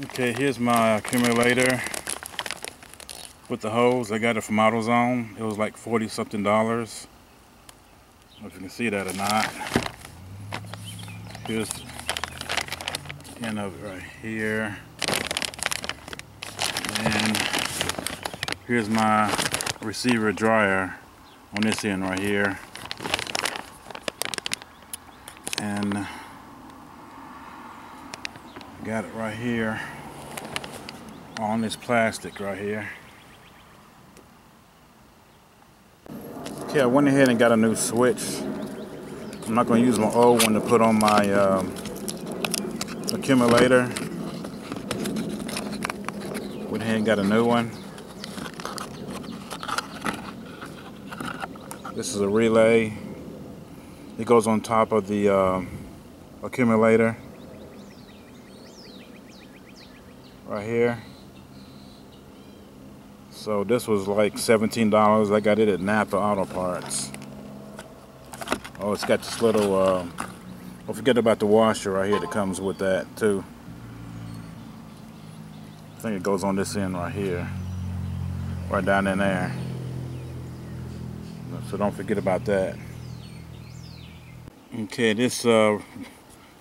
Okay, here's my accumulator with the hose. I got it from AutoZone. It was like $40 something. I don't know if you can see that or not. Here's the end of it right here. And here's my receiver Drier on this end right here. And got it right here on this plastic right here. Okay, I went ahead and got a new switch. I'm not going to use my old one to put on my accumulator. Went ahead and got a new one. This is a relay. It goes on top of the accumulator right here. So this was like $17. I got it at Napa Auto Parts. Oh, it's got this little don't forget about the washer right here that comes with that too. I think it goes on this end right here, right down in there. So don't forget about that. Okay, this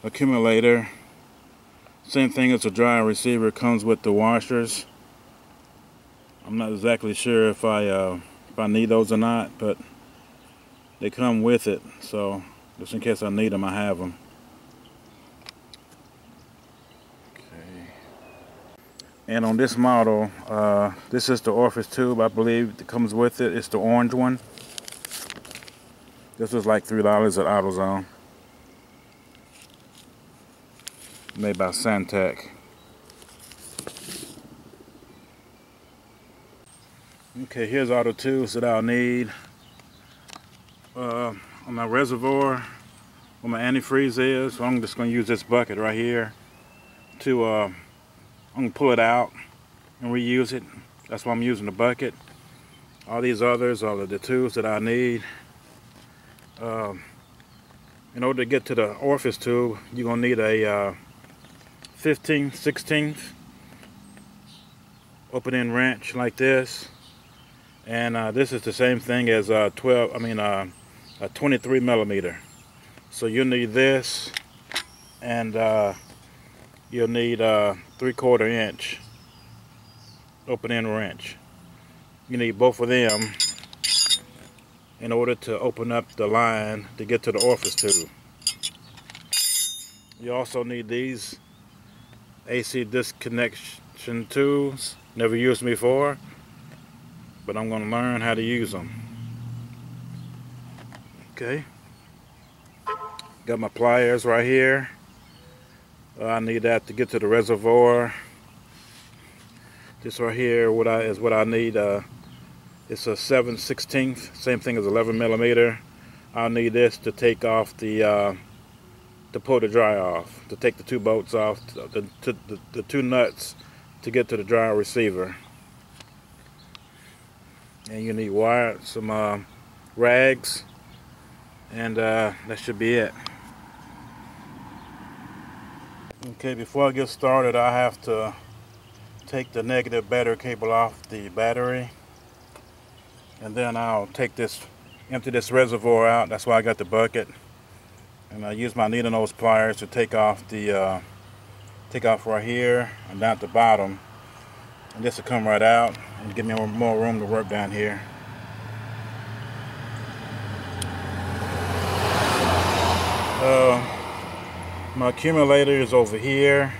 accumulator, same thing as a Drier receiver, comes with the washers. I'm not exactly sure if I need those or not, but they come with it. So just in case I need them, I have them. Okay. And on this model, this is the Orifice tube, I believe, that comes with it. It's the orange one. This was like $3 at AutoZone. Made by Santec. Okay, here's all the tools that I'll need. On my reservoir, where my antifreeze is, so I'm just going to use this bucket right here to, I'm going to pull it out and reuse it. That's why I'm using the bucket. All these others are the tools that I need. In order to get to the Orifice tube, you're going to need a 15/16 open-end wrench like this. And this is the same thing as a 23 millimeter. So you'll need this, and you'll need a 3/4 inch open-end wrench. You need both of them in order to open up the line to get to the Orifice tube. You also need these AC Disconnection Tools. Never used them before, but I'm going to learn how to use them. Okay. Got my pliers right here. I need that to get to the reservoir. This right here is what I need. It's a 7/16, same thing as 11 millimeter. I'll need this to take off the to pull the Drier off, to take the two bolts off, the two nuts to get to the Drier receiver. And you need wire, some rags, and that should be it. Okay, before I get started, I have to take the negative battery cable off the battery, and then I'll empty this reservoir out. That's why I got the bucket. And I use my needle nose pliers to take off right here and down at the bottom, and this will come right out and give me more room to work down here. My accumulator is over here.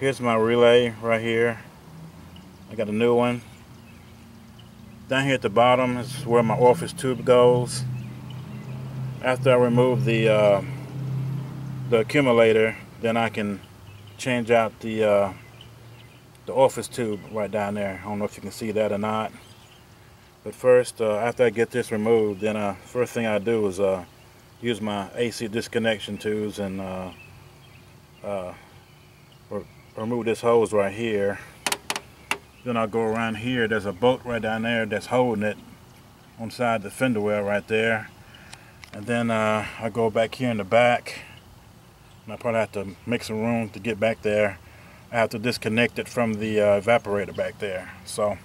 Here's my relay right here. I got a new one. Down here at the bottom is where my Orifice tube goes. After I remove the accumulator, then I can change out the Orifice tube right down there. I don't know if you can see that or not. But first, after I get this removed, then first thing I do is use my AC Disconnection Tools and remove this hose right here. Then I'll go around here. There's a bolt right down there that's holding it on the side of the fender well right there. And then I go back here in the back, and I probably have to make some room to get back there. I have to disconnect it from the evaporator back there. So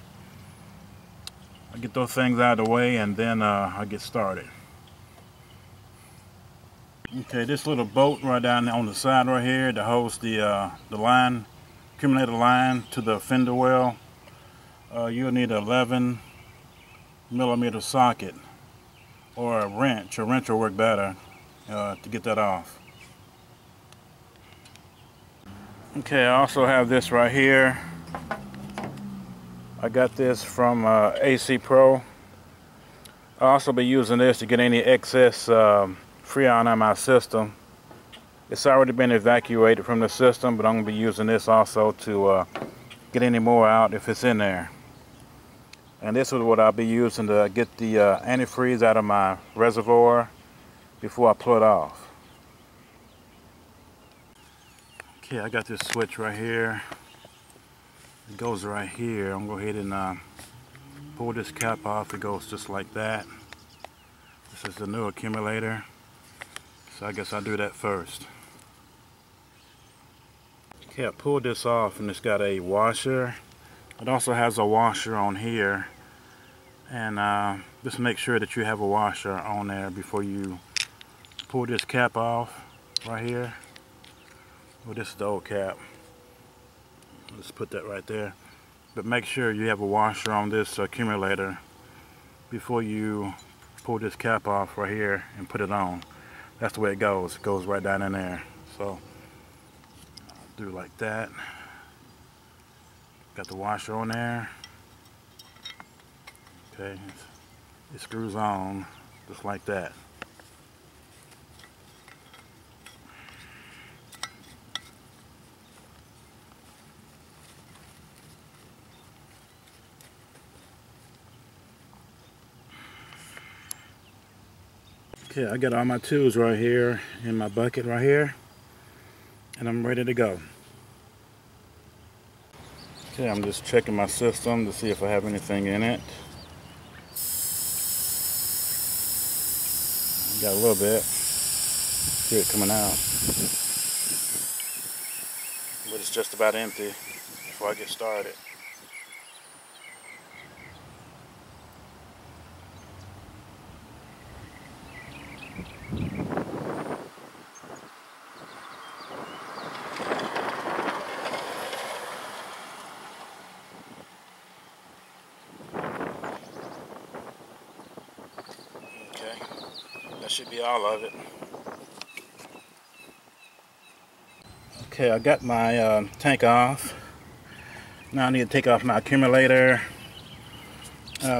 I get those things out of the way, and then I get started. Okay, this little bolt right down on the side right here that holds the line, accumulator line to the fender well. You'll need an 11mm socket or a wrench. A wrench will work better to get that off. Okay, I also have this right here. I got this from AC Pro. I'll also be using this to get any excess Freon out of my system. It's already been evacuated from the system, but I'm going to be using this also to get any more out if it's in there. And this is what I'll be using to get the antifreeze out of my reservoir before I pull it off. Okay, I got this switch right here. It goes right here. I'm going to go ahead and pull this cap off. It goes just like that. This is the new accumulator. So I guess I'll do that first. Okay, I pulled this off and it's got a washer. It also has a washer on here. And just make sure that you have a washer on there before you pull this cap off right here. Well, this is the old cap. Let's put that right there. But make sure you have a washer on this accumulator before you pull this cap off right here and put it on. That's the way it goes. It goes right down in there. So I'll do like that. Got the washer on there. Okay, it screws on just like that. Okay, I got all my tools right here in my bucket right here, and I'm ready to go. Okay, I'm just checking my system to see if I have anything in it. Got a little bit. See it coming out. But it's just about empty before I get started. That should be all of it. Okay, I got my tank off. Now I need to take off my accumulator.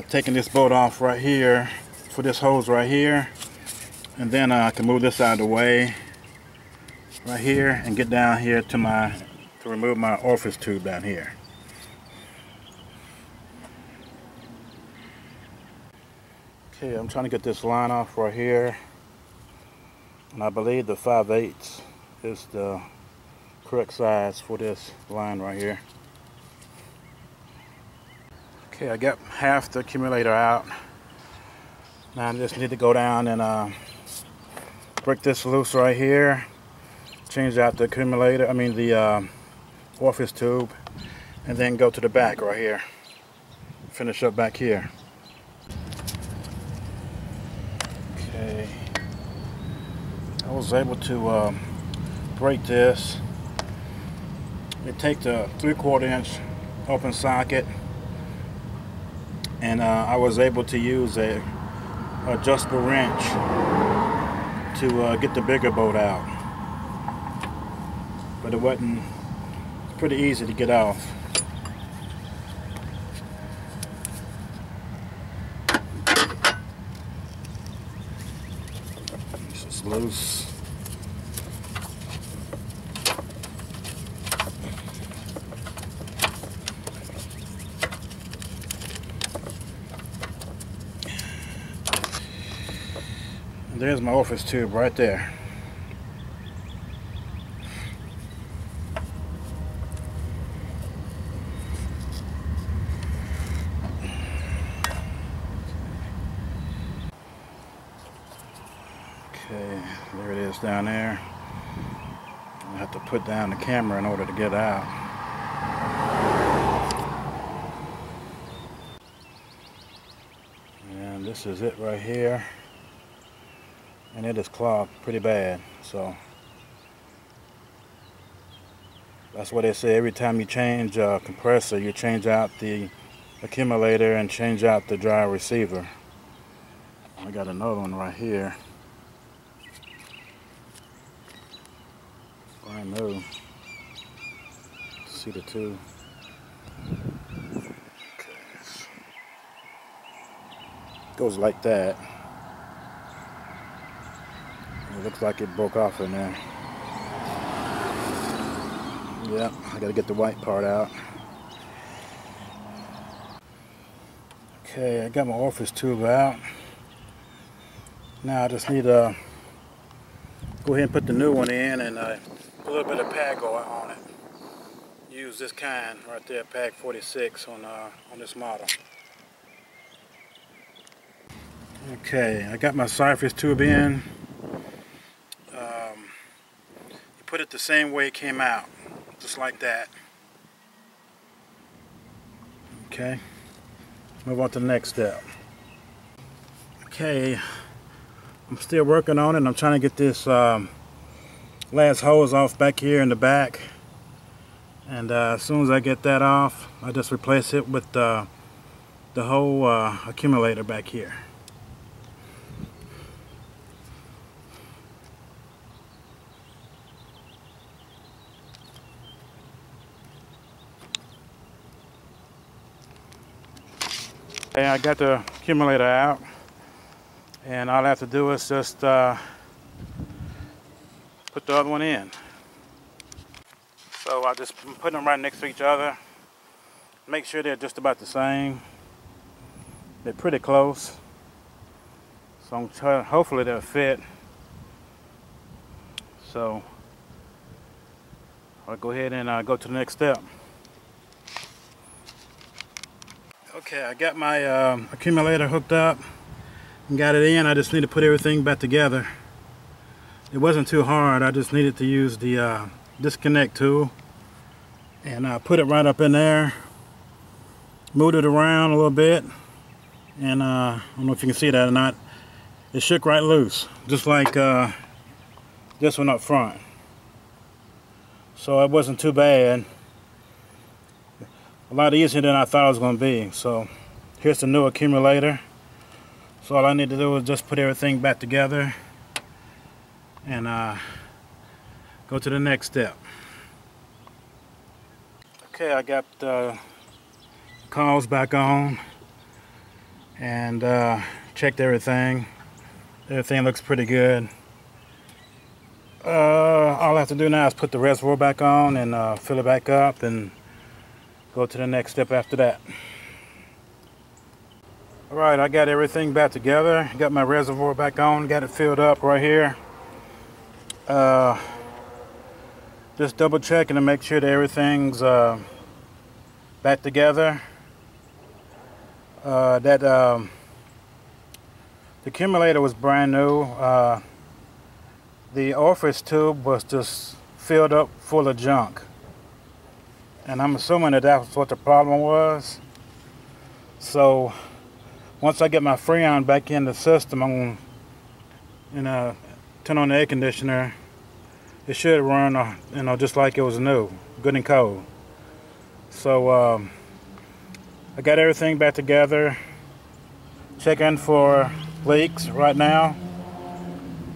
Taking this bolt off right here for this hose right here. And then I can move this out of the way right here and get down here to remove my orifice tube down here. Okay, I'm trying to get this line off right here, and I believe the 5/8 is the correct size for this line right here. Okay, I got half the accumulator out. Now I just need to go down and break this loose right here, change out the accumulator, the orifice tube, and then go to the back right here, finish up back here. Okay, I was able to break this. You take the 3/4 inch open socket, and I was able to use a adjustable wrench to get the bigger bolt out, but it's pretty easy to get off. It's loose. And there's my orifice tube right there. Okay, there it is down there. I have to put down the camera in order to get out. This is it right here, and it is clogged pretty bad. So that's what they say, every time you change a compressor, you change out the accumulator and change out the Drier receiver. I got another one right here, brand new. See the two. Okay. Goes like that. It looks like it broke off in there. Yep, I gotta get the white part out. Okay, I got my Orifice tube out. Now I just need to go ahead and put the new one in and put a little bit of pag oil on it. Use this kind right there, pag 46 on this model. Okay, I got my Orifice tube in. You put it the same way it came out, just like that. Okay, move on to the next step. Okay, I'm still working on it. I'm trying to get this last hose off back here in the back, and as soon as I get that off, I just replace it with the whole accumulator back here. Okay, I got the accumulator out, and all I have to do is just put the other one in. So I just put them right next to each other. Make sure they're just about the same. They're pretty close. So I'm trying, hopefully they'll fit. So I'll go ahead and go to the next step. Okay, I got my accumulator hooked up and got it in. I just need to put everything back together. It wasn't too hard. I just needed to use the disconnect tool and put it right up in there. Moved it around a little bit, and I don't know if you can see that or not. It shook right loose, just like this one up front. So it wasn't too bad. A lot easier than I thought it was going to be. So here's the new accumulator. So all I need to do is just put everything back together and go to the next step. Okay, I got the coils back on and checked everything. Everything looks pretty good. All I have to do now is put the reservoir back on and fill it back up and go to the next step after that. Alright, I got everything back together. Got my reservoir back on, got it filled up right here. Just double checking to make sure that everything's back together. The accumulator was brand new. The Orifice tube was just filled up full of junk. And I'm assuming that that's what the problem was. So once I get my Freon back in the system, I'm going to turn on the air conditioner. It should run, just like it was new, good and cold. So I got everything back together. Checking for leaks right now.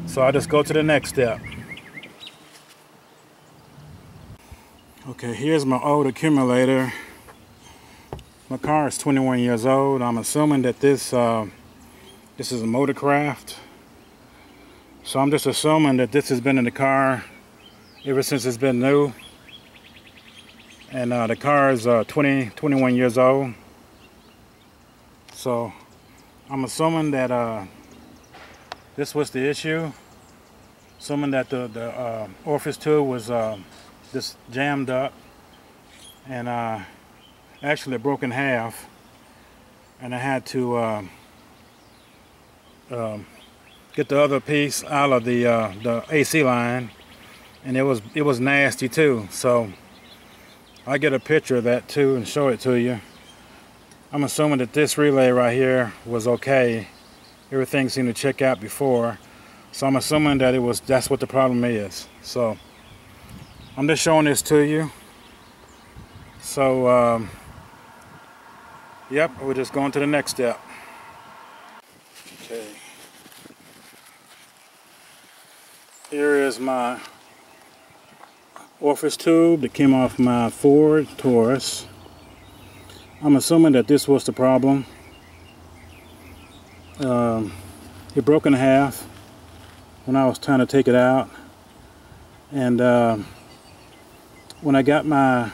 So I'll just go to the next step. Okay, here's my old accumulator. My car is 21 years old. I'm assuming that this is a motorcraft. So I'm just assuming that this has been in the car ever since it's been new. And the car is 21 years old. So I'm assuming that this was the issue. Assuming that the Orifice tube was just jammed up, and actually it broke in half, and I had to get the other piece out of the AC line, and it was nasty too. So I'll get a picture of that too and show it to you. I'm assuming that this relay right here was okay, everything seemed to check out before. So I'm assuming that that's what the problem is. So I'm just showing this to you. So yep, we're just going to the next step. Okay. Here is my Orifice tube that came off my Ford Taurus. I'm assuming that this was the problem. It broke in half when I was trying to take it out, and when I got my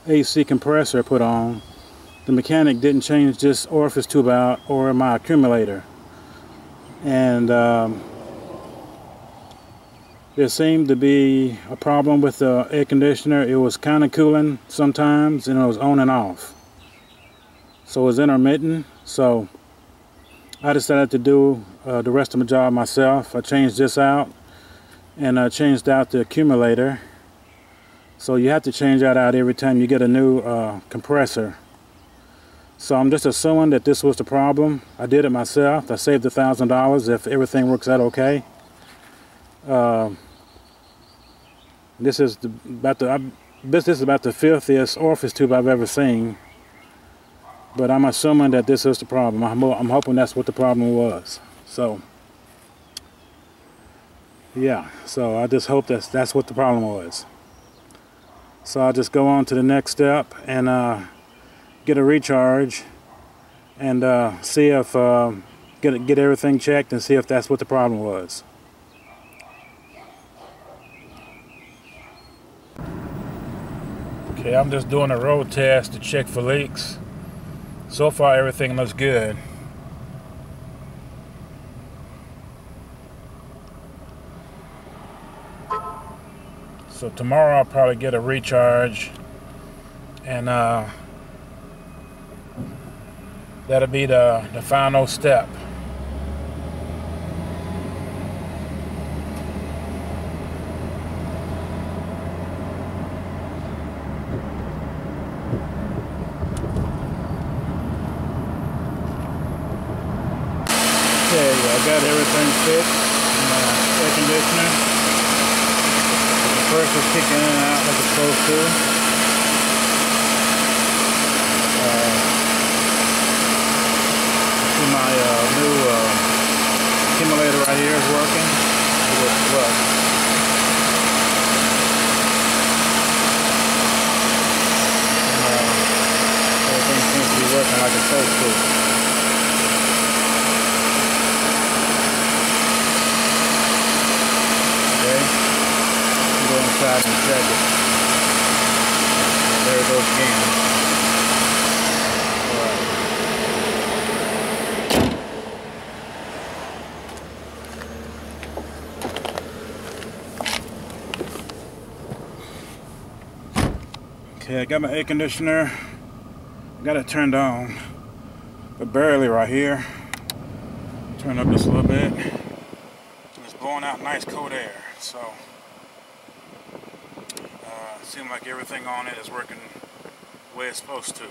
AC compressor put on, the mechanic didn't change this Orifice tube out or my accumulator, and there seemed to be a problem with the air conditioner. It was kind of cooling sometimes, and it was on and off, so it was intermittent. So I decided to do the rest of my job myself. I changed this out, and I changed out the accumulator. So you have to change that out every time you get a new compressor. So I'm just assuming that this was the problem. I did it myself. I saved $1,000 if everything works out okay. This is about the filthiest Orifice tube I've ever seen. But I'm assuming that this is the problem. I'm hoping that's what the problem was. So yeah, so I just hope that's what the problem was. So I'll just go on to the next step and get a recharge and see if get everything checked and see if that's what the problem was. Okay, I'm just doing a road test to check for leaks. So far everything looks good. So tomorrow I'll probably get a recharge, and that'll be the final step. Okay, I got everything fixed in my air conditioner. The compressor's kicking in and out like it's supposed to. See my new accumulator right here is working. It works well. Everything seems to be working like it's supposed to. Go inside and check it. There it goes again. Alright. Okay, I got my air conditioner. Got it turned on, but barely right here. Turn up just a little bit. It's blowing out nice cold air, so seems like everything on it is working the way it's supposed to.